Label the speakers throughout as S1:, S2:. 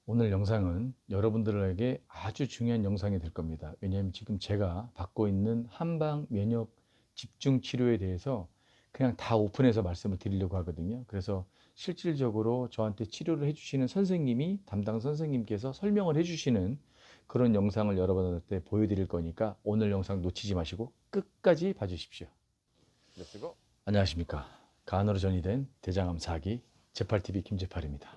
S1: 오늘 영상은 여러분들에게 아주 중요한 영상이 될 겁니다. 왜냐하면 지금 제가 받고 있는 한방 면역 집중 치료에 대해서 그냥 다 오픈해서 말씀을 드리려고 하거든요. 그래서 실질적으로 저한테 치료를 해주시는 선생님이 담당 선생님께서 설명을 해주시는 그런 영상을 여러분한테 보여드릴 거니까 오늘 영상 놓치지 마시고 끝까지 봐주십시오. 렛츠고! 안녕하십니까. 간으로 전이된 대장암 4기 제팔TV 김제팔입니다.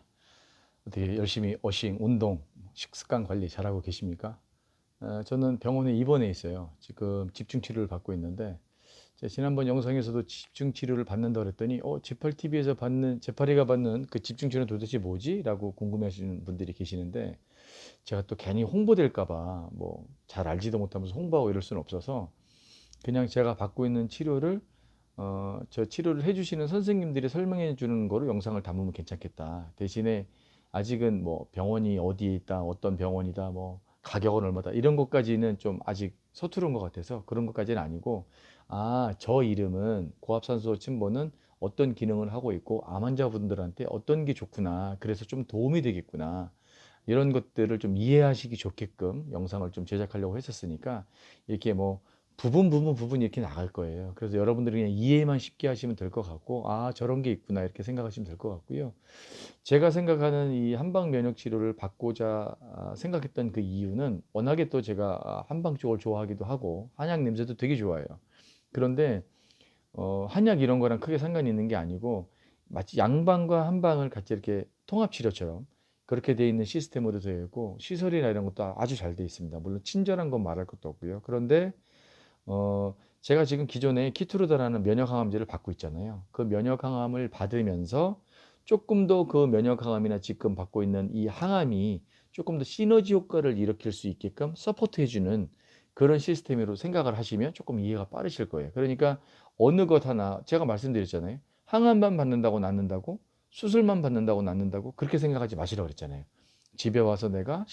S1: 어떻게 열심히 어싱, 운동, 식습관 관리 잘하고 계십니까? 저는 병원에 입원해 있어요. 지금 집중 치료를 받고 있는데 제가 지난번 영상에서도 집중 치료를 받는다 그랬더니 제팔TV에서 받는 제팔이가 받는 그 집중 치료는 도대체 뭐지? 라고 궁금해하시는 분들이 계시는데 제가 또 괜히 홍보될까 봐 뭐 잘 알지도 못하면서 홍보하고 이럴 수는 없어서 그냥 제가 받고 있는 치료를 저 치료를 해주시는 선생님들이 설명해 주는 거로 영상을 담으면 괜찮겠다. 대신에 아직은 뭐 병원이 어디에 있다, 어떤 병원이다, 뭐 가격은 얼마다 이런 것까지는 좀 아직 서투른 것 같아서 그런 것까지는 아니고 저 이름은 고압산소 침범은 어떤 기능을 하고 있고 암 환자분들한테 어떤 게 좋구나. 그래서 좀 도움이 되겠구나. 이런 것들을 좀 이해하시기 좋게끔 영상을 좀 제작하려고 했었으니까 이렇게 뭐 부분 이렇게 나갈 거예요. 그래서 여러분들이 그냥 이해만 쉽게 하시면 될 것 같고 저런 게 있구나 이렇게 생각하시면 될 것 같고요. 제가 생각하는 이 한방 면역 치료를 받고자 생각했던 그 이유는 워낙에 또 제가 한방 쪽을 좋아하기도 하고 한약 냄새도 되게 좋아해요. 그런데 한약 이런 거랑 크게 상관이 있는 게 아니고 마치 양방과 한방을 같이 이렇게 통합 치료처럼 그렇게 돼 있는 시스템으로 되어 있고 시설이나 이런 것도 아주 잘 돼 있습니다. 물론 친절한 건 말할 것도 없고요. 그런데 제가 지금 기존에 키투르다라는 면역 항암제를 받고 있잖아요. 그 면역 항암을 받으면서 조금 더 그 면역 항암이나 지금 받고 있는 이 항암이 조금 더 시너지 효과를 일으킬 수 있게끔 서포트 해주는 그런 시스템으로 생각을 하시면 조금 이해가 빠르실 거예요. 그러니까 어느 것 하나 제가 말씀드렸잖아요. 항암만 받는다고 낫는다고 수술만 받는다고 낫는다고 그렇게 생각하지 마시라고 그랬잖아요. 집에 와서 내가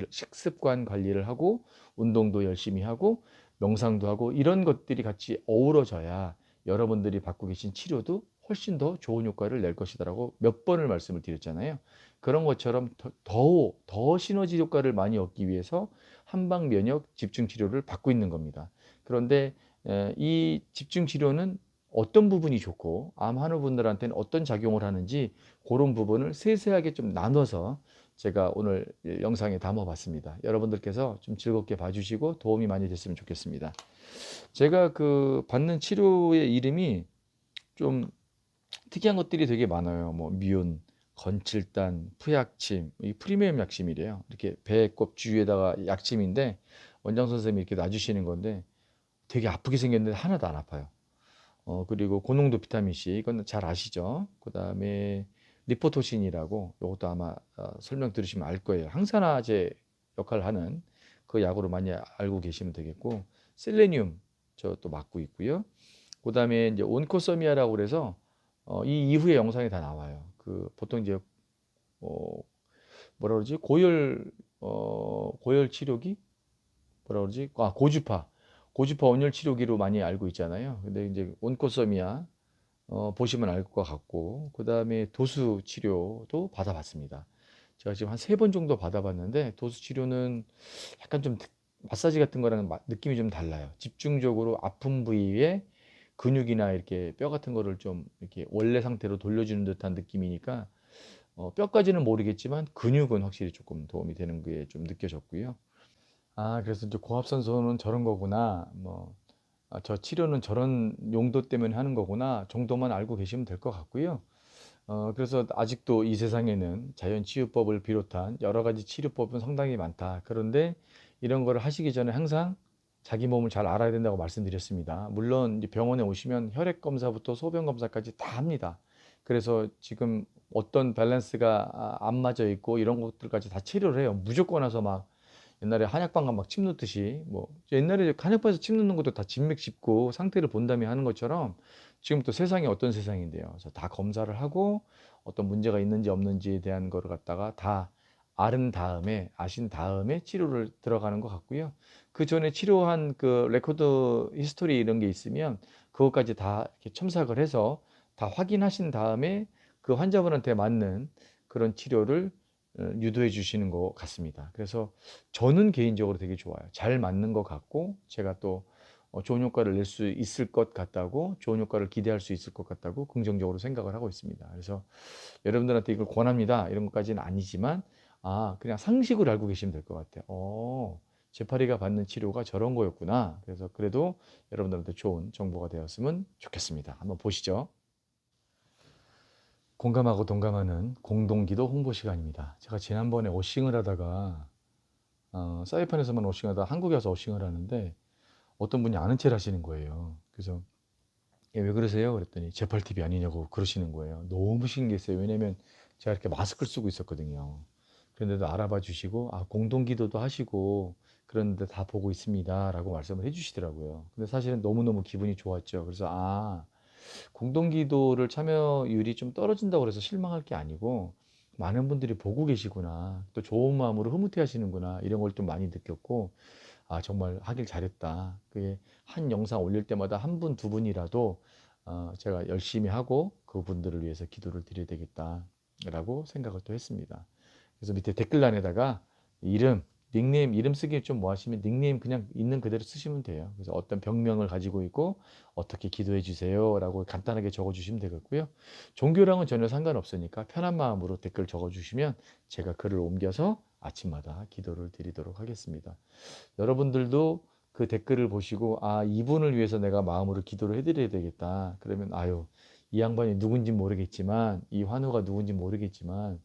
S1: 식습관 관리를 하고 운동도 열심히 하고 명상도 하고 이런 것들이 같이 어우러져야 여러분들이 받고 계신 치료도 훨씬 더 좋은 효과를 낼 것이다라고 몇 번을 말씀을 드렸잖아요. 그런 것처럼 더 시너지 효과를 많이 얻기 위해서 한방 면역 집중 치료를 받고 있는 겁니다. 그런데 이 집중 치료는 어떤 부분이 좋고 암 환우분들한테는 어떤 작용을 하는지 그런 부분을 세세하게 좀 나눠서 제가 오늘 영상에 담아봤습니다. 여러분들께서 좀 즐겁게 봐주시고 도움이 많이 됐으면 좋겠습니다. 제가 그 받는 치료의 이름이 좀 특이한 것들이 되게 많아요. 뭐 미운, 건칠단, 푸약침, 이 프리미엄 약침이래요. 이렇게 배꼽 주위에다가 약침인데 원장 선생님이 이렇게 놔주시는 건데 되게 아프게 생겼는데 하나도 안 아파요. 그리고 고농도 비타민 C 이건 잘 아시죠? 그다음에 리포토신이라고 이것도 아마 설명 들으시면 알 거예요. 항산화제 역할을 하는 그 약으로 많이 알고 계시면 되겠고 셀레늄 저 또 맞고 있고요. 그다음에 이제 온코서미아라고 그래서 이 이후에 영상에 다 나와요. 그 보통 이제 어, 뭐라 그러지? 고열 치료기 뭐라 그러지? 고주파 온열 치료기로 많이 알고 있잖아요. 근데 이제 온코서미아 보시면 알 것 같고 그다음에 도수 치료도 받아봤습니다. 제가 지금 한 3번 정도 받아봤는데 도수 치료는 약간 좀 마사지 같은 거랑 느낌이 좀 달라요. 집중적으로 아픈 부위에 근육이나 이렇게 뼈 같은 거를 좀 이렇게 원래 상태로 돌려주는 듯한 느낌이니까 뼈까지는 모르겠지만 근육은 확실히 조금 도움이 되는 게 좀 느껴졌고요. 그래서 이제 고압산소는 저런 거구나. 저 치료는 저런 용도 때문에 하는 거구나 정도만 알고 계시면 될 것 같고요. 그래서 아직도 이 세상에는 자연치유법을 비롯한 여러 가지 치료법은 상당히 많다. 그런데 이런 거를 하시기 전에 항상 자기 몸을 잘 알아야 된다고 말씀드렸습니다. 물론 이제 병원에 오시면 혈액 검사부터 소변 검사까지 다 합니다. 그래서 지금 어떤 밸런스가 안 맞아 있고 이런 것들까지 다 치료를 해요. 무조건 와서 막 옛날에 한약방 가면 막 침 놓듯이 뭐 옛날에 한약방에서 침 놓는 것도 다 진맥 짚고 상태를 본 다음에 하는 것처럼 지금 또 세상이 어떤 세상인데요. 그래서 다 검사를 하고 어떤 문제가 있는지 없는지에 대한 거를 갖다가 다 아신 다음에 치료를 들어가는 것 같고요. 그 전에 치료한 그 레코드 히스토리 이런 게 있으면 그것까지 다 이렇게 첨삭을 해서 다 확인하신 다음에 그 환자분한테 맞는 그런 치료를 유도해 주시는 것 같습니다. 그래서 저는 개인적으로 되게 좋아요. 잘 맞는 것 같고 제가 또 좋은 효과를 낼 수 있을 것 같다고, 좋은 효과를 기대할 수 있을 것 같다고 긍정적으로 생각을 하고 있습니다. 그래서 여러분들한테 이걸 권합니다 이런 것까지는 아니지만 그냥 상식으로 알고 계시면 될 것 같아요. 재파리가 받는 치료가 저런 거였구나. 그래서 그래도 여러분들한테 좋은 정보가 되었으면 좋겠습니다. 한번 보시죠. 공감하고 동감하는 공동기도 홍보 시간입니다. 제가 지난번에 어싱을 하다가 사이판에서만 어싱하다 한국에 와서 어싱을 하는데 어떤 분이 아는 체를 하시는 거예요. 그래서 왜 그러세요? 그랬더니 재팔TV 아니냐고 그러시는 거예요. 너무 신기했어요. 왜냐면 제가 이렇게 마스크를 쓰고 있었거든요. 그런데도 알아봐 주시고 공동기도도 하시고 그런데 다 보고 있습니다 라고 말씀을 해 주시더라고요. 근데 사실은 너무너무 기분이 좋았죠. 그래서 공동기도를 참여율이 좀 떨어진다고 해서 실망할 게 아니고 많은 분들이 보고 계시구나, 또 좋은 마음으로 흐뭇해 하시는구나, 이런 걸 좀 많이 느꼈고 정말 하길 잘했다. 그게 한 영상 올릴 때마다 한 분, 두 분이라도 제가 열심히 하고 그분들을 위해서 기도를 드려야 되겠다라고 생각을 또 했습니다. 그래서 밑에 댓글란에다가 이름, 닉네임, 이름 쓰기 좀 뭐 하시면 닉네임 그냥 있는 그대로 쓰시면 돼요. 그래서 어떤 병명을 가지고 있고 어떻게 기도해 주세요 라고 간단하게 적어 주시면 되겠고요. 종교랑은 전혀 상관없으니까 편한 마음으로 댓글 적어 주시면 제가 글을 옮겨서 아침마다 기도를 드리도록 하겠습니다. 여러분들도 그 댓글을 보시고 이분을 위해서 내가 마음으로 기도를 해드려야 되겠다. 그러면 이 양반이 누군지 모르겠지만, 이 환우가 누군지 모르겠지만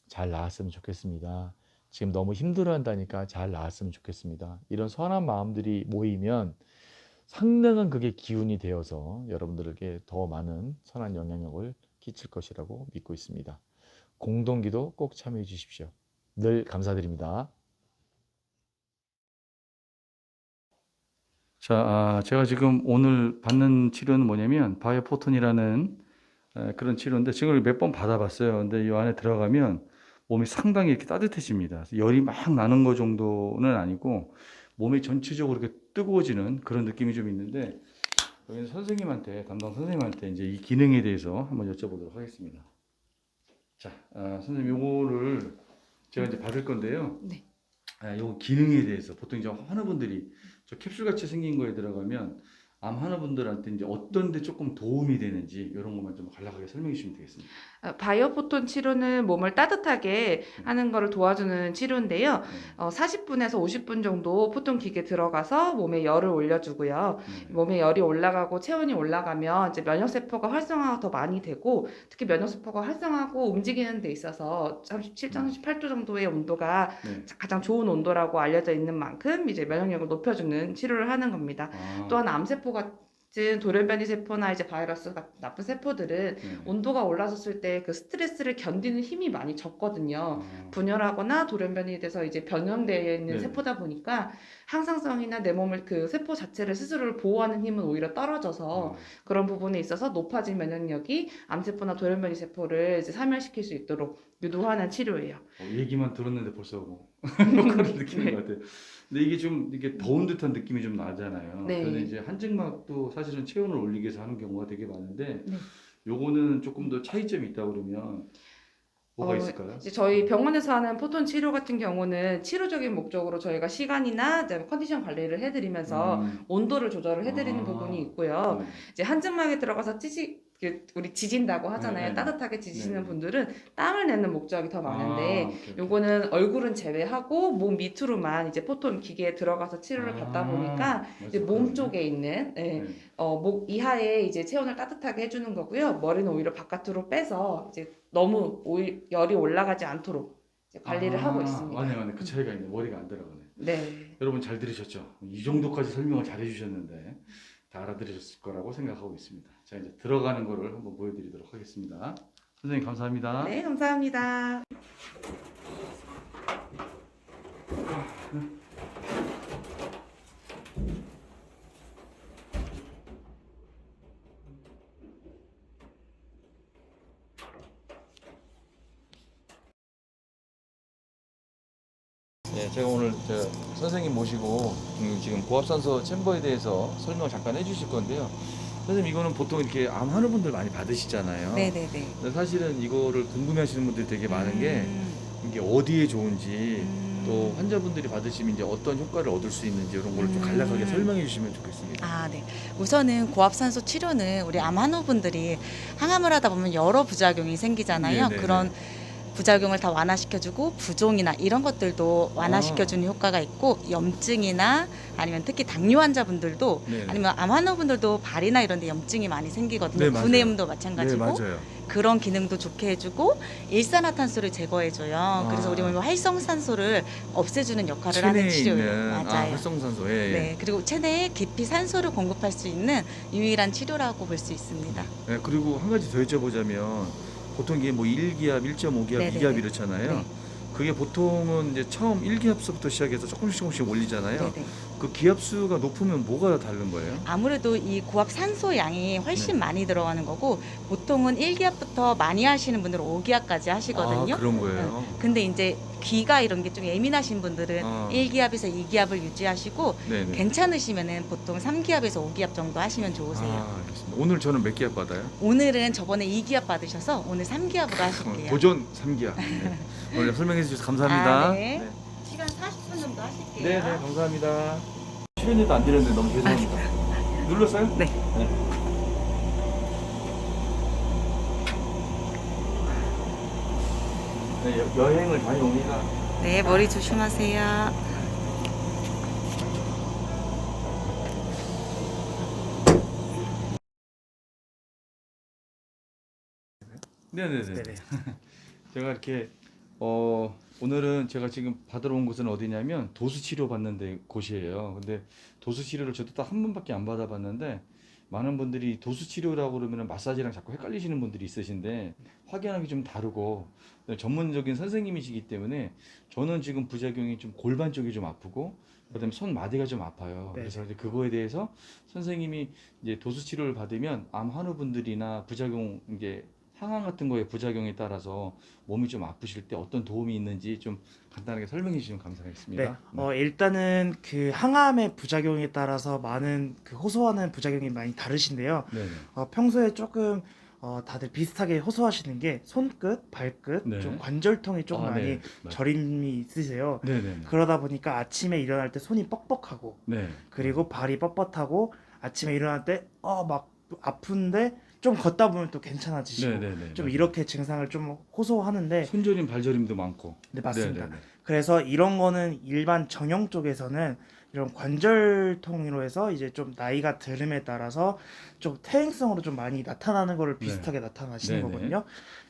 S1: 잘 나았으면 좋겠습니다. 지금 너무 힘들어한다니까 잘 나았으면 좋겠습니다. 이런 선한 마음들이 모이면 상당한 그게 기운이 되어서 여러분들에게 더 많은 선한 영향력을 끼칠 것이라고 믿고 있습니다. 공동기도 꼭 참여해 주십시오. 늘 감사드립니다. 자, 제가 지금 오늘 받는 치료는 뭐냐면 바이오포톤이라는 그런 치료인데 지금 몇 번 받아봤어요. 근데 이 안에 들어가면 몸이 상당히 이렇게 따뜻해집니다. 열이 막 나는 거 정도는 아니고 몸이 전체적으로 이렇게 뜨거워지는 그런 느낌이 좀 있는데, 여기는 담당 선생님한테 이제 이 기능에 대해서 한번 여쭤보도록 하겠습니다. 자, 선생님 요거를 제가 이제 받을 건데요.
S2: 네.
S1: 요 기능에 대해서 보통 이제 환우분들이 저 캡슐 같이 생긴 거에 들어가면 암 환우분들한테 이제 어떤 데 조금 도움이 되는지 이런 것만 좀 간략하게 설명해 주시면 되겠습니다.
S2: 바이오포톤 치료는 몸을 따뜻하게 하는 것을 도와주는 치료인데요.
S1: 네.
S2: 40분에서 50분 정도 포톤 기계 들어가서 몸에 열을 올려주고요. 몸에 열이 올라가고 체온이 올라가면 이제 면역세포가 활성화가 더 많이 되고, 특히 면역세포가 활성화하고 움직이는 데 있어서 37.38도 정도의 온도가 가장 좋은 온도라고 알려져 있는 만큼 이제 면역력을 높여주는 치료를 하는 겁니다. 또한 암세포 같은 돌연변이 세포나 이제 바이러스 같은 나쁜 세포들은 온도가 올라섰을 때 그 스트레스를 견디는 힘이 많이 적거든요. 분열하거나 돌연변이 돼서 이제 변형되어 있는 세포다 보니까 항상성이나 내 몸을 그 세포 자체를 스스로를 보호하는 힘은 오히려 떨어져서 그런 부분에 있어서 높아진 면역력이 암세포나 돌연변이 세포를 이제 사멸시킬 수 있도록 유도하는 치료예요.
S1: 얘기만 들었는데 벌써 그런 느낌인 것 같아요. 근데 이게 좀 이게 더운 듯한 느낌이 좀 나잖아요.
S2: 네.
S1: 그런데 이제 한증막도 사실은 체온을 올리기 위해서 하는 경우가 되게 많은데 요거는 조금 더 차이점이 있다 그러면 뭐가 있을까요?
S2: 이제 저희 병원에서 하는 포톤 치료 같은 경우는 치료적인 목적으로 저희가 시간이나 이제 컨디션 관리를 해드리면서 온도를 조절을 해드리는 부분이 있고요. 이제 한증막에 들어가서 우리 지진다고 하잖아요. 따뜻하게 지지시는 분들은 땀을 내는 목적이 더 많은데, 요거는 얼굴은 제외하고 몸 밑으로만 이제 포톤 기계에 들어가서 치료를 받다 보니까 이제 몸 쪽에 있는 목 이하에 이제 체온을 따뜻하게 해주는 거고요. 머리는 오히려 바깥으로 빼서 이제 너무 열이 올라가지 않도록 이제 관리를 하고 있습니다.
S1: 맞네. 그 차이가 있네. 머리가 안 들어가네.
S2: 네.
S1: 여러분 잘 들으셨죠? 이 정도까지 설명을 잘 해주셨는데 다 알아들으셨을 거라고 생각하고 있습니다. 자, 이제 들어가는 거를 한번 보여드리도록 하겠습니다. 선생님 감사합니다.
S2: 네, 감사합니다.
S1: 네, 제가 오늘 선생님 모시고 지금 고압산소 챔버에 대해서 설명 잠깐 해주실 건데요. 선생님 이거는 보통 이렇게 암 환우분들 많이 받으시잖아요.
S2: 네네네.
S1: 근데 사실은 이거를 궁금해하시는 분들이 되게 많은 게 이게 어디에 좋은지 또 환자분들이 받으시면 이제 어떤 효과를 얻을 수 있는지 이런 걸 좀 간략하게 설명해 주시면 좋겠습니다.
S3: 아, 네. 우선은 고압산소 치료는 우리 암 환우분들이 항암을 하다 보면 여러 부작용이 생기잖아요.
S1: 네네네.
S3: 그런 부작용을 다 완화시켜주고 부종이나 이런 것들도 완화시켜주는 효과가 있고 염증이나 아니면 특히 당뇨 환자분들도
S1: 네네.
S3: 아니면 암 환우분들도 발이나 이런 데 염증이 많이 생기거든요.
S1: 네, 맞아요.
S3: 구내염도
S1: 네,
S3: 마찬가지고
S1: 맞아요.
S3: 그런 기능도 좋게 해주고 일산화탄소를 제거해줘요. 그래서 우리 몸의 활성산소를 없애주는 역할을 하는
S1: 체내에
S3: 치료예요.
S1: 있는
S3: 맞아요.
S1: 활성산소. 예, 예.
S3: 네, 그리고 체내에 깊이 산소를 공급할 수 있는 유일한 치료라고 볼 수 있습니다.
S1: 네, 그리고 한 가지 더 여쭤보자면 보통 이게 뭐 1기압, 1.5기압,
S3: 네네네.
S1: 2기압 이렇잖아요.
S3: 네.
S1: 그게 보통은 이제 처음 1기압서부터 시작해서 조금씩 올리잖아요.
S3: 네네.
S1: 그 기압수가 높으면 뭐가 다른 거예요?
S3: 아무래도 이 고압 산소 양이 훨씬
S1: 네.
S3: 많이 들어가는 거고 보통은 1기압부터 많이 하시는 분들은 5기압까지 하시거든요.
S1: 아, 그런 거예요.
S3: 근데 이제 귀가 이런 게 좀 예민하신 분들은
S1: 아.
S3: 1기압에서 2기압을 유지하시고
S1: 네네.
S3: 괜찮으시면은 보통 3기압에서 5기압 정도 하시면 좋으세요.
S1: 아, 알겠습니다. 오늘 저는 몇 기압 받아요?
S3: 오늘은 저번에 2기압 받으셔서 오늘 3기압으로 하실게요.
S1: 도전 3기압. 네. 오늘 설명해 주셔서 감사합니다.
S3: 아, 네. 시간 40분 정도 하실게요.
S1: 네, 네, 감사합니다. 출연료도 안 드렸는데 너무 죄송합니다. 눌렀어요?
S3: 네.
S1: 네, 여행을 다녀오니까
S3: 네, 머리 조심하세요.
S1: 네네네.
S4: 네네.
S1: 제가 이렇게 오늘은 제가 지금 받으러 온 곳은 어디냐면 도수 치료 받는 데 곳이에요. 근데 도수 치료를 저도 딱 한 번밖에 안 받아봤는데 많은 분들이 도수 치료라고 그러면 마사지랑 자꾸 헷갈리시는 분들이 있으신데 확연하게 좀 다르고 전문적인 선생님이시기 때문에 저는 지금 부작용이 좀 골반 쪽이 좀 아프고 그다음에 손 마디가 좀 아파요.
S4: 네.
S1: 그래서 이제 그거에 대해서 선생님이 이제 도수 치료를 받으면 암 환우분들이나 부작용 이제 항암 같은 거에 부작용에 따라서 몸이 좀 아프실 때 어떤 도움이 있는지 좀 간단하게 설명해 주시면
S4: 네,
S1: 감사하겠습니다.
S4: 일단은 그 항암의 부작용에 따라서 많은 그 호소하는 부작용이 많이 다르신데요.
S1: 네.
S4: 평소에 조금 다들 비슷하게 호소하시는 게 손끝, 발끝,
S1: 네.
S4: 좀 관절통이 좀 많이
S1: 네.
S4: 저림이 있으세요.
S1: 네네.
S4: 그러다 보니까 아침에 일어날 때 손이 뻑뻑하고
S1: 네.
S4: 그리고 발이 뻣뻣하고 아침에 일어날 때 막 아픈데 좀 걷다 보면 또 괜찮아지시고
S1: 네네네.
S4: 좀 이렇게 증상을 좀 호소하는데
S1: 손저림 발저림도 많고.
S4: 네, 맞습니다.
S1: 네네네.
S4: 그래서 이런 거는 일반 정형 쪽에서는 이런 관절통으로 해서 이제 좀 나이가 들음에 따라서 좀 퇴행성으로 좀 많이 나타나는 거를 비슷하게 나타나시는
S1: 네네.
S4: 거거든요.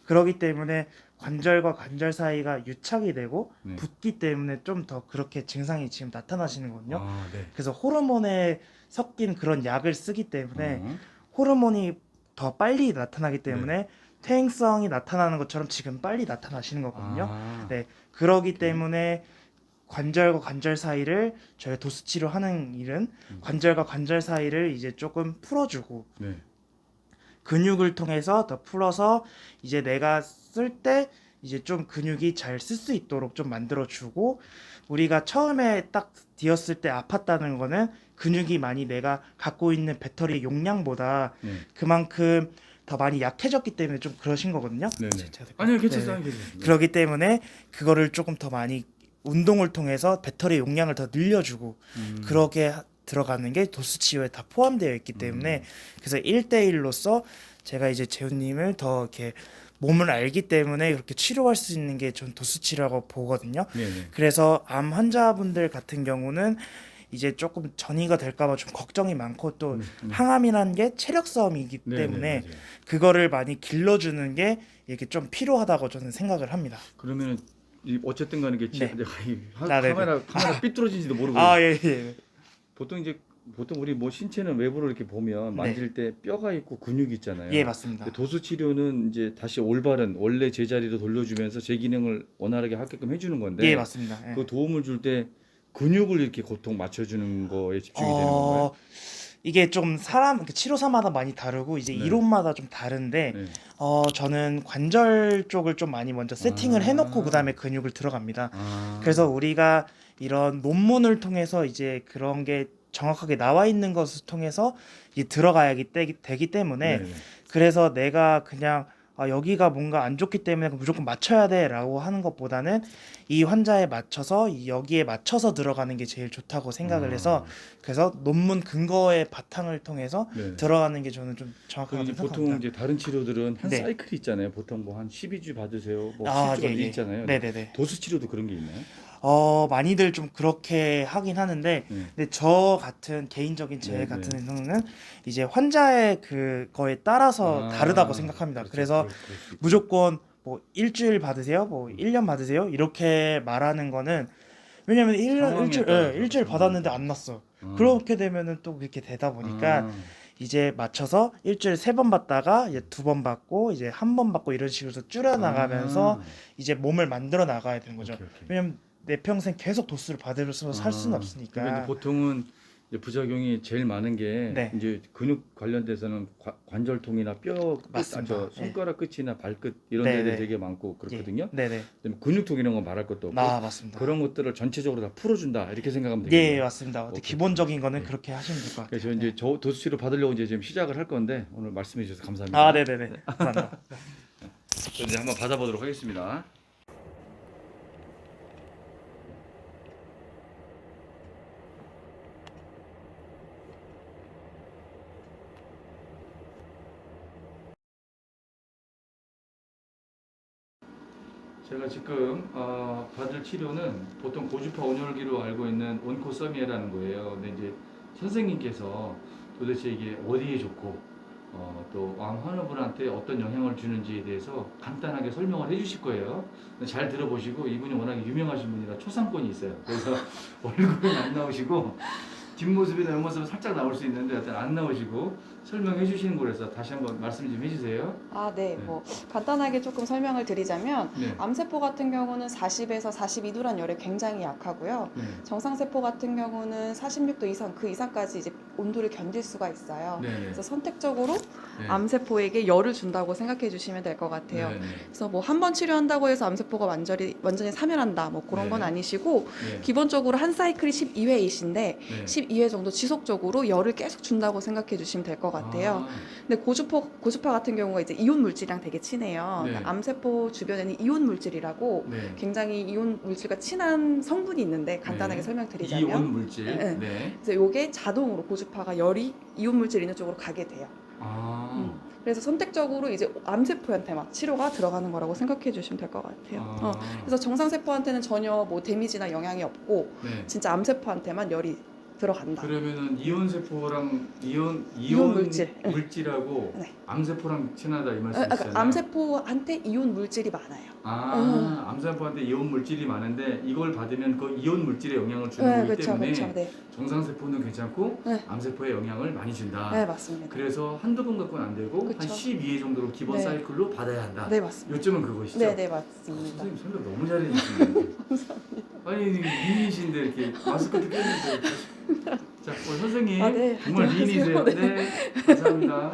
S4: 그렇기 때문에 관절과 관절 사이가 유착이 되고
S1: 네.
S4: 붙기 때문에 좀 더 그렇게 증상이 지금 나타나시는 거거든요.
S1: 아, 네.
S4: 그래서 호르몬에 섞인 그런 약을 쓰기 때문에
S1: 어.
S4: 호르몬이 더 빨리 나타나기 때문에 퇴행성이 나타나는 것처럼 지금 빨리 나타나시는 거거든요.
S1: 아.
S4: 네. 그러기 때문에 관절과 관절 사이를 저희가 도수 치료하는 일은 관절과 관절 사이를 이제 조금 풀어주고
S1: 네.
S4: 근육을 통해서 더 풀어서 이제 내가 쓸 때 이제 좀 근육이 잘 쓸 수 있도록 좀 만들어주고 우리가 처음에 딱 뒤었을 때 아팠다는 거는 근육이 많이 내가 갖고 있는 배터리 용량보다
S1: 네.
S4: 그만큼 더 많이 약해졌기 때문에 좀 그러신 거거든요.
S1: 네네.
S4: 제가
S1: 아니요, 괜찮아요.
S4: 네네.
S1: 괜찮습니다.
S4: 그렇기 때문에 그거를 조금 더 많이 운동을 통해서 배터리 용량을 더 늘려주고 그렇게 들어가는 게 도수 치료에 다 포함되어 있기 때문에 그래서 1대1로서 제가 이제 재훈님을 더 이렇게 몸을 알기 때문에 그렇게 치료할 수 있는 게 전 도수 치료라고 보거든요.
S1: 네네.
S4: 그래서 암 환자분들 같은 경우는 이제 조금 전이가 될까봐 좀 걱정이 많고 또 항암이라는 게 체력 싸움이기 때문에
S1: 맞아요.
S4: 그거를 많이 길러주는 게 이렇게 좀 필요하다고 저는 생각을 합니다.
S1: 그러면은 어쨌든 간에 이게
S4: 네. 네네.
S1: 카메라 삐뚤어진지도 모르고
S4: 예.
S1: 보통 우리 뭐 신체는 외부로 이렇게 보면 만질 때 뼈가 있고 근육이 있잖아요.
S4: 예, 맞습니다.
S1: 근데 도수 치료는 이제 다시 올바른 원래 제자리로 돌려주면서 제 기능을 원활하게 하게끔 해주는 건데
S4: 예, 맞습니다. 예.
S1: 그 도움을 줄 때 근육을 이렇게 고통 맞춰주는 거에 집중이 되는 건가요?
S4: 이게 좀 사람 치료사마다 많이 다르고 이제
S1: 네.
S4: 이론마다 좀 다른데
S1: 네.
S4: 저는 관절 쪽을 좀 많이 먼저 세팅을 해놓고 그다음에 근육을 들어갑니다.
S1: 아.
S4: 그래서 우리가 이런 논문을 통해서 이제 그런 게 정확하게 나와 있는 것을 통해서 이 들어가야 되기 때문에
S1: 네네.
S4: 그래서 내가 그냥 여기가 뭔가 안 좋기 때문에 무조건 맞춰야 돼라고 하는 것보다는 이 환자에 맞춰서 여기에 맞춰서 들어가는 게 제일 좋다고 생각을 해서 그래서 논문 근거의 바탕을 통해서
S1: 네.
S4: 들어가는 게 저는 좀
S1: 그
S4: 정확하다고
S1: 이제 보통
S4: 생각합니다.
S1: 이제 다른 치료들은 한
S4: 네.
S1: 사이클이 있잖아요. 보통 뭐 한 12주 받으세요. 뭐
S4: 아,
S1: 10주가
S4: 예, 예.
S1: 있잖아요.
S4: 네네네.
S1: 도수 치료도 그런 게 있나요?
S4: 많이들 좀 그렇게 하긴 하는데,
S1: 네.
S4: 근데 저 같은 개인적인 제
S1: 네,
S4: 같은
S1: 네.
S4: 경우는 이제 환자의 그거에 따라서 다르다고 생각합니다.
S1: 그렇죠.
S4: 그래서
S1: 그럴 수 있죠.
S4: 무조건 뭐 일주일 받으세요, 뭐
S1: 음.
S4: 1년 받으세요 이렇게 말하는 거는 왜냐면
S1: 상황에
S4: 일주일
S1: 따라서,
S4: 일주일
S1: 상황에
S4: 받았는데
S1: 따라서.
S4: 안 났어.
S1: 아.
S4: 그렇게 되면은 또 그렇게 되다 보니까
S1: 아.
S4: 이제 맞춰서 일주일에 3번 받다가 이제 2번 받고 이제 1번 받고 이런 식으로 줄여 나가면서 이제 몸을 만들어 나가야 되는 거죠.
S1: 오케이, 오케이.
S4: 왜냐면 내 평생 계속 도수를 받으면서 살 수는
S1: 그러니까 이제
S4: 없으니까.
S1: 보통은 이제 부작용이 제일 많은 게
S4: 네.
S1: 이제 근육 관련돼서는 관절통이나 뼈 끝,
S4: 맞습니다.
S1: 저 손가락 끝이나 발끝 이런
S4: 네,
S1: 데들
S4: 네.
S1: 되게 많고 그렇거든요.
S4: 예. 네네.
S1: 그다음에 근육통 이런 건 말할 것도 없고
S4: 맞습니다.
S1: 그런 것들을 전체적으로 다 풀어준다 이렇게 생각하면
S4: 예,
S1: 되겠네요.
S4: 맞습니다.
S1: 오케이.
S4: 기본적인 거는
S1: 네.
S4: 그렇게 하시면 될 것 같아요.
S1: 그래서 이제 저 도수치료 받으려고 이제 지금 시작을 할 건데 오늘 말씀해 주셔서 감사합니다.
S4: 아, 네네네. 감사합니다.
S1: 저 이제 한번 받아보도록 하겠습니다. 제가 지금 받을 치료는 보통 고주파 온열기로 알고 있는 온코서미에라는 거예요. 근데 이제 선생님께서 도대체 이게 어디에 좋고 또 환우분한테 어떤 영향을 주는지에 대해서 간단하게 설명을 해주실 거예요. 잘 들어보시고 이분이 워낙 유명하신 분이라 초상권이 있어요. 그래서 얼굴은 안 나오시고 뒷모습이나 옆모습은 살짝 나올 수 있는데 하여튼 안 나오시고 설명해 주시는 거라서 다시 한번 말씀 좀 해주세요.
S5: 네. 뭐 간단하게 조금 설명을 드리자면
S1: 네.
S5: 암세포 같은 경우는 40에서 42도란 열에 굉장히 약하고요.
S1: 네.
S5: 정상세포 같은 경우는 46도 이상, 그 이상까지 이제 온도를 견딜 수가 있어요.
S1: 네.
S5: 그래서 선택적으로
S1: 네.
S5: 암세포에게 열을 준다고 생각해 주시면 될 것 같아요.
S1: 네. 네.
S5: 그래서 뭐 한 번 치료한다고 해서 암세포가 완전히 사멸한다 뭐 그런 건
S1: 네.
S5: 아니시고
S1: 네.
S5: 기본적으로 한 사이클이 12회이신데
S1: 네.
S5: 12회 정도 지속적으로 열을 계속 준다고 생각해 주시면 될 것 같아요. 근데 고주파 같은 경우가 이제 이온 물질이랑 되게 친해요.
S1: 네.
S5: 그러니까 암세포 주변에는 이온 물질이라고
S1: 네.
S5: 굉장히 이온 물질과 친한 성분이 있는데 간단하게
S1: 네.
S5: 설명드리자면
S1: 이온 물질.
S5: 네.
S1: 네.
S5: 그래서 요게 자동으로 고주파가 열이 이온 물질 있는 쪽으로 가게 돼요. 그래서 선택적으로 이제 암세포한테만 치료가 들어가는 거라고 생각해 주시면 될 것 같아요. 그래서 정상세포한테는 전혀 뭐 데미지나 영향이 없고
S1: 네.
S5: 진짜 암세포한테만 열이 들어간다.
S1: 그러면은 이온 세포랑 이온
S5: 물질.
S1: 물질하고
S5: 네.
S1: 암세포랑 친하다 이 말씀이시잖아요.
S5: 그러니까 암세포한테 이온 물질이 많아요.
S1: 암세포한테 이온 물질이 많은데 이걸 받으면 그 이온 물질에 영향을 주는 거기
S5: 그렇죠,
S1: 때문에
S5: 그렇죠, 네,
S1: 정상세포는 괜찮고
S5: 네.
S1: 암세포에 영향을 많이 준다.
S5: 네 맞습니다.
S1: 그래서 한두 번 갖고는 안 되고 한
S5: 그쵸.
S1: 12회 정도로 기본
S5: 네.
S1: 사이클로 받아야 한다.
S5: 네 맞습니다.
S1: 요점은 그것이죠.
S5: 네, 네 맞습니다.
S1: 선생님 설명 너무 잘해주시네요. 아니 미인이신데 이렇게 마스크도 꼈는데 이렇게. 자, 선생님
S5: 네.
S1: 정말 미인이세요.
S5: 안녕하세요.
S1: 네, 감사합니다.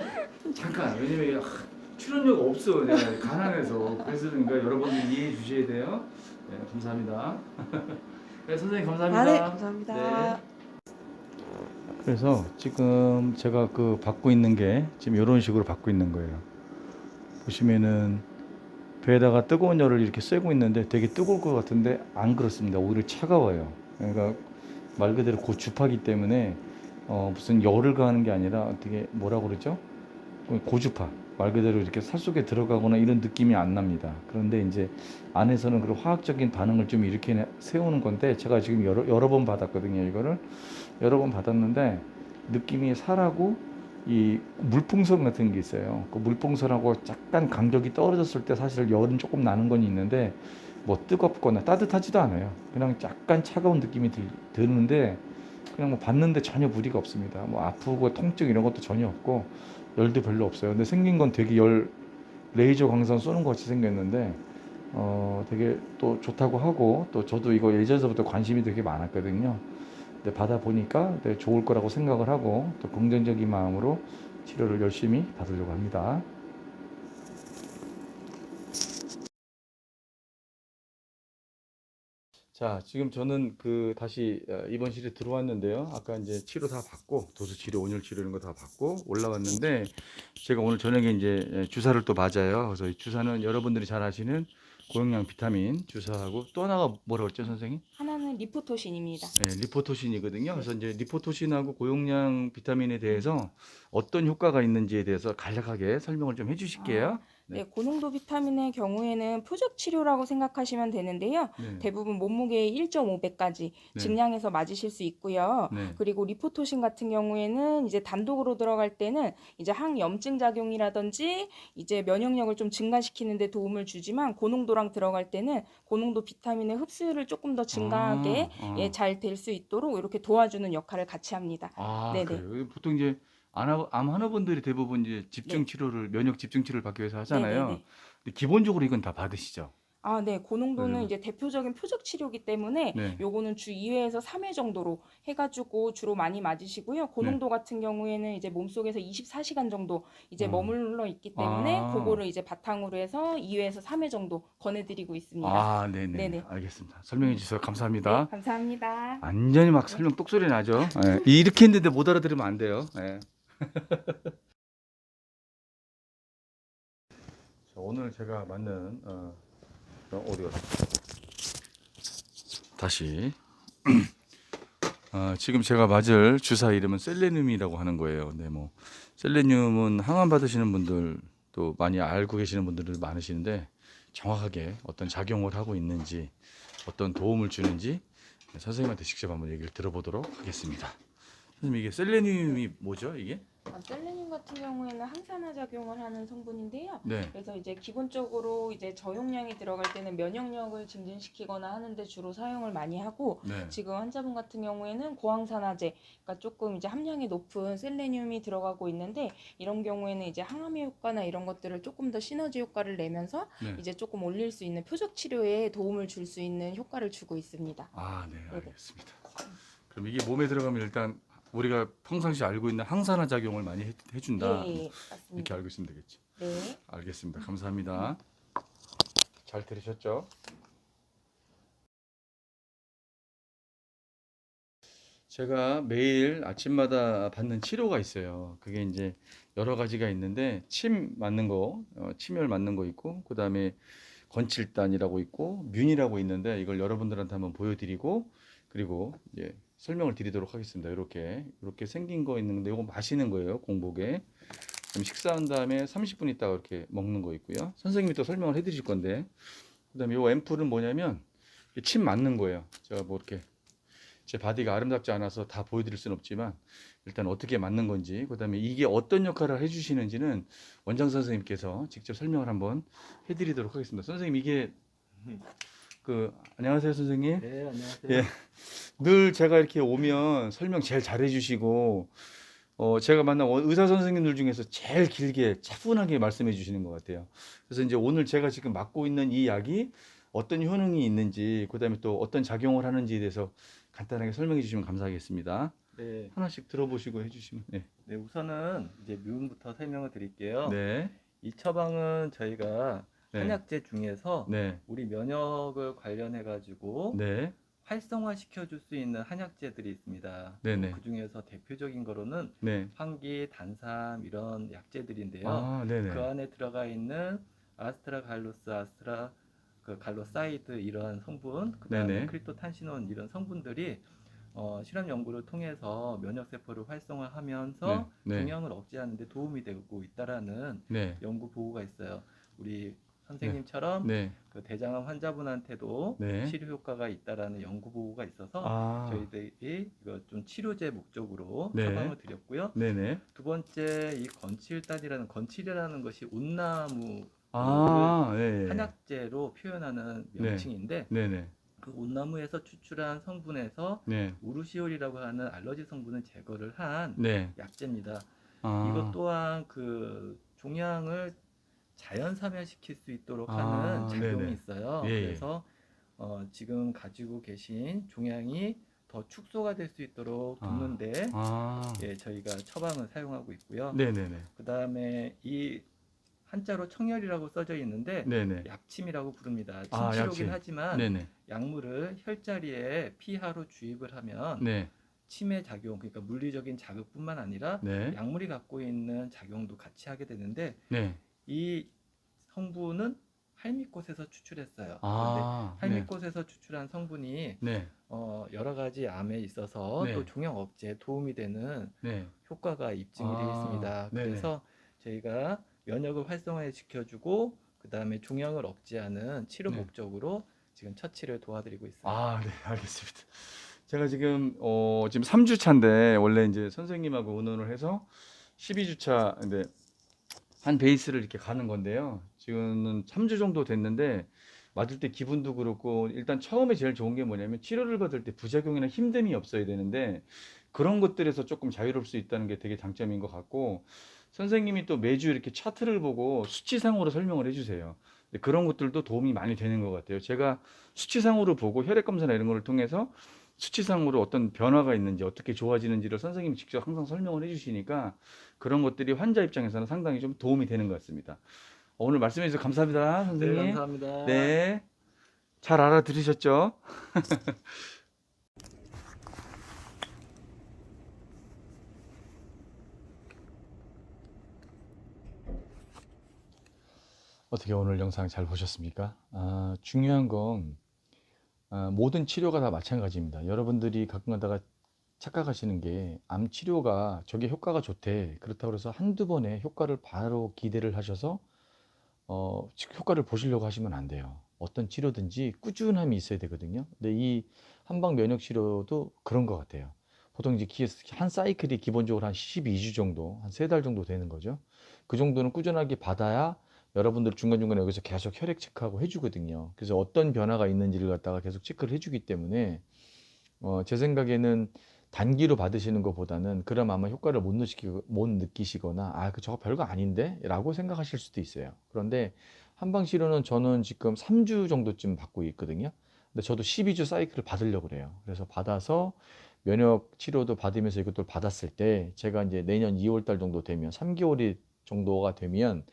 S1: 잠깐 왜냐면 출연료가 없어 내가 가난해서 그래서 그러니까 여러분들 이해해 주셔야 돼요. 네, 감사합니다. 네, 선생님 감사합니다.
S5: 네 감사합니다.
S1: 네. 그래서 지금 제가 그 받고 있는 게 지금 이런 식으로 받고 있는 거예요. 보시면은 배에다가 뜨거운 열을 이렇게 쐬고 있는데 되게 뜨거울 것 같은데 안 그렇습니다. 오히려 차가워요. 그러니까 말 그대로 고주파기 때문에 무슨 열을 가하는 게 아니라 되게 뭐라고 그러죠? 고주파. 말 그대로 이렇게 살 속에 들어가거나 이런 느낌이 안 납니다. 그런데 이제 안에서는 그런 화학적인 반응을 좀 이렇게 세우는 건데 제가 지금 여러 번 받았거든요. 이거를 여러 번 받았는데 느낌이 살하고 이 물풍선 같은 게 있어요. 그 물풍선하고 약간 간격이 떨어졌을 때 사실 열은 조금 나는 건 있는데 뭐 뜨겁거나 따뜻하지도 않아요. 그냥 약간 차가운 느낌이 드는데 그냥 뭐 받는데 전혀 무리가 없습니다. 뭐 아프고 통증 이런 것도 전혀 없고 열도 별로 없어요. 근데 생긴 건 되게 레이저 광선 쏘는 것 같이 생겼는데 되게 또 좋다고 하고 또 저도 이거 예전서부터 관심이 되게 많았거든요. 근데 받아보니까 되게 좋을 거라고 생각을 하고 또 긍정적인 마음으로 치료를 열심히 받으려고 합니다. 자, 지금 저는 그 다시 입원실에 들어왔는데요. 아까 이제 치료 다 받고 도수 치료, 온열 치료 이런 거 다 받고 올라왔는데 제가 오늘 저녁에 이제 주사를 또 맞아요. 그래서 이 주사는 여러분들이 잘 아시는 고용량 비타민 주사하고 또 하나가 뭐라고 했죠, 선생님?
S3: 하나는 리포토신입니다.
S1: 네, 리포토신이거든요. 그래서 이제 리포토신하고 고용량 비타민에 대해서 어떤 효과가 있는지에 대해서 간략하게 설명을 좀 해주실게요.
S6: 네, 고농도 비타민의 경우에는 표적 치료라고 생각하시면 되는데요.
S1: 네,
S6: 대부분 몸무게의 1.5배까지
S1: 네.
S6: 증량해서 맞으실 수 있고요.
S1: 네.
S6: 그리고 리포토신 같은 경우에는 이제 단독으로 들어갈 때는 이제 항염증 작용이라든지 이제 면역력을 좀 증가시키는 데 도움을 주지만 고농도랑 들어갈 때는 고농도 비타민의 흡수율을 조금 더 증가하게 예, 잘 될 수 있도록 이렇게 도와주는 역할을 같이 합니다. 네네.
S1: 그래요. 보통 이제 암 환우분들이 대부분 이제 집중
S6: 네.
S1: 치료를 면역 집중 치료를 받기 위해서 하잖아요.
S6: 네네네.
S1: 근데 기본적으로 이건 다 받으시죠.
S6: 네, 고농도는
S1: 네.
S6: 이제 대표적인 표적 치료이기 때문에
S1: 네.
S6: 요거는 주 2회에서 3회 정도로 해가지고 주로 많이 맞으시고요. 고농도 같은 경우에는 이제 몸속에서 24시간 정도 이제 머물러 있기 때문에
S1: 아.
S6: 그거를 이제 바탕으로 해서 2회에서 3회 정도 권해드리고 있습니다.
S1: 네네.
S6: 네네.
S1: 알겠습니다. 설명해 주셔서 감사합니다.
S6: 네, 감사합니다.
S1: 완전히 막 설명 똑소리 나죠. 예. 이렇게 했는데 못 알아들으면 안 돼요. 예. 자, 오늘 제가 맞는 어디 갔어? 다시 지금 제가 맞을 주사 이름은 셀레늄이라고 하는 거예요. 근데 뭐 셀레늄은 항암 받으시는 분들도 많이 알고 계시는 분들도 많으시는데 정확하게 어떤 작용을 하고 있는지 어떤 도움을 주는지 선생님한테 직접 한번 얘기를 들어보도록 하겠습니다. 선생님 이게 셀레늄이 뭐죠 이게?
S6: 셀레늄 같은 경우에는 항산화 작용을 하는 성분인데요.
S1: 네.
S6: 그래서 이제 기본적으로 이제 저용량이 들어갈 때는 면역력을 증진시키거나 하는데 주로 사용을 많이 하고
S1: 네.
S6: 지금 환자분 같은 경우에는 고항산화제, 그러니까 조금 이제 함량이 높은 셀레늄이 들어가고 있는데 이런 경우에는 이제 항암의 효과나 이런 것들을 조금 더 시너지 효과를 내면서
S1: 네.
S6: 이제 조금 올릴 수 있는 표적 치료에 도움을 줄 수 있는 효과를 주고 있습니다.
S1: 네, 알겠습니다. 그럼 이게 몸에 들어가면 일단 우리가 평상시 알고 있는 항산화 작용을 많이 해준다.
S6: 예,
S1: 이렇게
S6: 맞습니다.
S1: 알고 있으면 되겠지.
S6: 네.
S1: 알겠습니다. 감사합니다. 잘 들으셨죠? 제가 매일 아침마다 받는 치료가 있어요. 그게 이제 여러 가지가 있는데 침 맞는 거, 침열 맞는 거 있고 그다음에 건칠단이라고 있고 뮨이라고 있는데 이걸 여러분들한테 한번 보여드리고 그리고 이제 설명을 드리도록 하겠습니다. 이렇게 생긴 거 있는데 이거 마시는 거예요. 공복에. 그럼 식사한 다음에 30분 있다가 이렇게 먹는 거 있고요. 선생님이 또 설명을 해드릴 건데 그다음에 이 앰플은 뭐냐면 침 맞는 거예요. 제가 뭐 이렇게 제 바디가 아름답지 않아서 다 보여드릴 수는 없지만 일단 어떻게 맞는 건지 그다음에 이게 어떤 역할을 해주시는지는 원장 선생님께서 직접 설명을 한번 해드리도록 하겠습니다. 선생님 이게 안녕하세요 선생님.
S7: 네, 안녕하세요.
S1: 예. 늘 제가 이렇게 오면 설명 제일 잘해주시고 제가 만난 의사 선생님들 중에서 제일 길게 차분하게 말씀해 주시는 것 같아요. 그래서 이제 오늘 제가 지금 맞고 있는 이 약이 어떤 효능이 있는지 그다음에 또 어떤 작용을 하는지에 대해서 간단하게 설명해 주시면 감사하겠습니다.
S7: 네,
S1: 하나씩 들어보시고 해주시면. 네.
S7: 네, 우선은 이제 뮨부터 설명을 드릴게요.
S1: 네.
S7: 이 처방은 저희가
S1: 네.
S7: 한약재 중에서
S1: 네.
S7: 우리 면역을 관련해 가지고
S1: 네.
S7: 활성화 시켜줄 수 있는 한약재들이 있습니다.
S1: 네네.
S7: 그 중에서 대표적인 거로는
S1: 네.
S7: 환기, 단삼 이런 약재들인데요.
S1: 네네.
S7: 그 안에 들어가 있는 아스트라갈로스, 갈로사이드 이런 성분, 그다음에
S1: 네네.
S7: 크립토탄시논 이런 성분들이 실험 연구를 통해서 면역 세포를 활성화하면서
S1: 네. 네.
S7: 종양을 억제하는 데 도움이 되고 있다라는
S1: 네.
S7: 연구 보고가 있어요. 우리 선생님처럼
S1: 네.
S7: 그 대장암 환자분한테도
S1: 네.
S7: 치료 효과가 있다라는 연구 보고가 있어서 저희들이 이거 좀 치료제 목적으로
S1: 네.
S7: 처방을 드렸고요.
S1: 네네.
S7: 두 번째 이 건칠이라는 것이 온나무
S1: 네.
S7: 한약재로 표현하는 명칭인데
S1: 네네.
S7: 그 온나무에서 추출한 성분에서
S1: 네.
S7: 우르시올이라고 하는 알러지 성분을 제거를 한
S1: 네.
S7: 약재입니다. 이것 또한 그 종양을 자연 사멸시킬 수 있도록 하는 작용이
S1: 네네.
S7: 있어요.
S1: 예, 예.
S7: 그래서 지금 가지고 계신 종양이 더 축소가 될 수 있도록 돕는데 저희가 처방을 사용하고 있고요.
S1: 네네네.
S7: 그 다음에 이 한자로 청열이라고 써져 있는데
S1: 네네.
S7: 약침이라고 부릅니다.
S1: 아,
S7: 침치료긴
S1: 약침.
S7: 하지만
S1: 네네.
S7: 약물을 혈자리에 피하로 주입을 하면
S1: 네.
S7: 치매 작용, 그러니까 물리적인 자극뿐만 아니라
S1: 네.
S7: 약물이 갖고 있는 작용도 같이 하게 되는데
S1: 네.
S7: 이 성분은 할미꽃에서 추출했어요. 그런데
S1: 아, 네.
S7: 할미꽃에서 추출한 성분이
S1: 네.
S7: 여러 가지 암에 있어서
S1: 네.
S7: 또 종양 억제에 도움이 되는
S1: 네.
S7: 효과가 입증이 되어 있습니다.
S1: 네네.
S7: 그래서 저희가 면역을 활성화해 지켜주고 그 다음에 종양을 억제하는 치료
S1: 네.
S7: 목적으로 지금 처치를 도와드리고 있습니다.
S1: 아, 네, 알겠습니다. 제가 지금 3주 차인데 원래 이제 선생님하고 의논을 해서 12주 차인데 한 베이스를 이렇게 가는 건데요. 지금은 3주 정도 됐는데 맞을 때 기분도 그렇고 일단 처음에 제일 좋은 게 뭐냐면 치료를 받을 때 부작용이나 힘듦이 없어야 되는데 그런 것들에서 조금 자유로울 수 있다는 게 되게 장점인 것 같고 선생님이 또 매주 이렇게 차트를 보고 수치상으로 설명을 해주세요. 근데 그런 것들도 도움이 많이 되는 것 같아요. 제가 수치상으로 보고 혈액 검사나 이런 거를 통해서 수치상으로 어떤 변화가 있는지 어떻게 좋아지는지를 선생님이 직접 항상 설명을 해주시니까 그런 것들이 환자 입장에서는 상당히 좀 도움이 되는 것 같습니다. 오늘 말씀해 주셔서 감사합니다,
S7: 네,
S1: 선생님.
S7: 감사합니다.
S1: 네, 잘 알아들으셨죠? 어떻게 오늘 영상 잘 보셨습니까? 중요한 건 모든 치료가 다 마찬가지입니다. 여러분들이 가끔 가다가 착각하시는 게 암 치료가 저게 효과가 좋대. 그렇다고 해서 한두 번에 효과를 바로 기대를 하셔서 효과를 보시려고 하시면 안 돼요. 어떤 치료든지 꾸준함이 있어야 되거든요. 근데 이 한방 면역 치료도 그런 것 같아요. 보통 이제 한 사이클이 기본적으로 한 12주 정도, 한 3달 정도 되는 거죠. 그 정도는 꾸준하게 받아야 여러분들 중간중간에 여기서 계속 혈액 체크하고 해주거든요. 그래서 어떤 변화가 있는지를 갖다가 계속 체크를 해주기 때문에 제 생각에는 단기로 받으시는 것보다는 그럼 아마 효과를 못 느끼시거나 저거 별거 아닌데? 라고 생각하실 수도 있어요. 그런데 한방치료는 저는 지금 3주 정도쯤 받고 있거든요. 근데 저도 12주 사이클을 받으려고 그래요. 그래서 받아서 면역 치료도 받으면서 이것도 받았을 때 제가 이제 내년 2월 달 정도 되면 3개월이 정도가 되면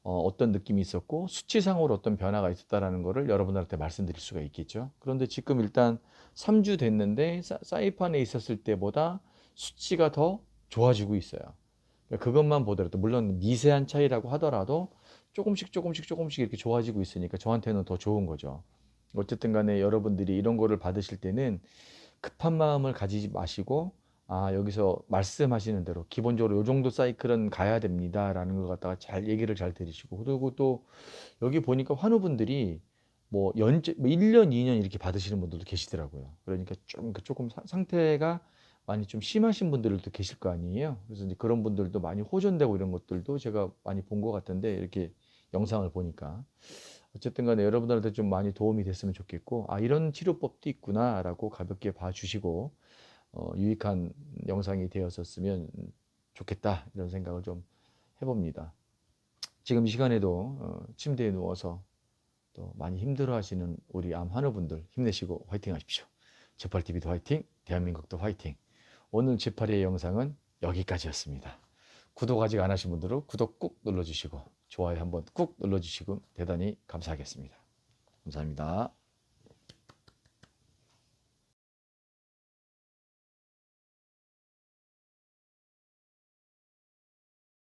S1: 어떤 느낌이 있었고 수치상으로 어떤 변화가 있었다라는 거를 여러분들한테 말씀드릴 수가 있겠죠. 그런데 지금 일단 3주 됐는데 사이판에 있었을 때보다 수치가 더 좋아지고 있어요. 그러니까 그것만 보더라도 물론 미세한 차이라고 하더라도 조금씩 이렇게 좋아지고 있으니까 저한테는 더 좋은 거죠. 어쨌든 간에 여러분들이 이런 거를 받으실 때는 급한 마음을 가지지 마시고 여기서 말씀하시는 대로 기본적으로 요 정도 사이클은 가야 됩니다라는 걸 갖다가 잘 얘기를 잘 들으시고 그리고 또 여기 보니까 환우분들이 뭐 1년, 2년 이렇게 받으시는 분들도 계시더라고요. 그러니까 조금 상태가 많이 좀 심하신 분들도 계실 거 아니에요. 그래서 이제 그런 분들도 많이 호전되고 이런 것들도 제가 많이 본 것 같은데 이렇게 영상을 보니까 어쨌든 간에 여러분들한테 좀 많이 도움이 됐으면 좋겠고 이런 치료법도 있구나라고 가볍게 봐주시고 유익한 영상이 되었었으면 좋겠다 이런 생각을 좀 해봅니다. 지금 이 시간에도 침대에 누워서 또 많이 힘들어하시는 우리 암 환우분들 힘내시고 화이팅 하십시오. 제팔TV도 화이팅, 대한민국도 화이팅. 오늘 제팔의 영상은 여기까지였습니다. 구독 아직 안 하신 분들은 구독 꾹 눌러주시고 좋아요 한번 꾹 눌러주시고 대단히 감사하겠습니다. 감사합니다.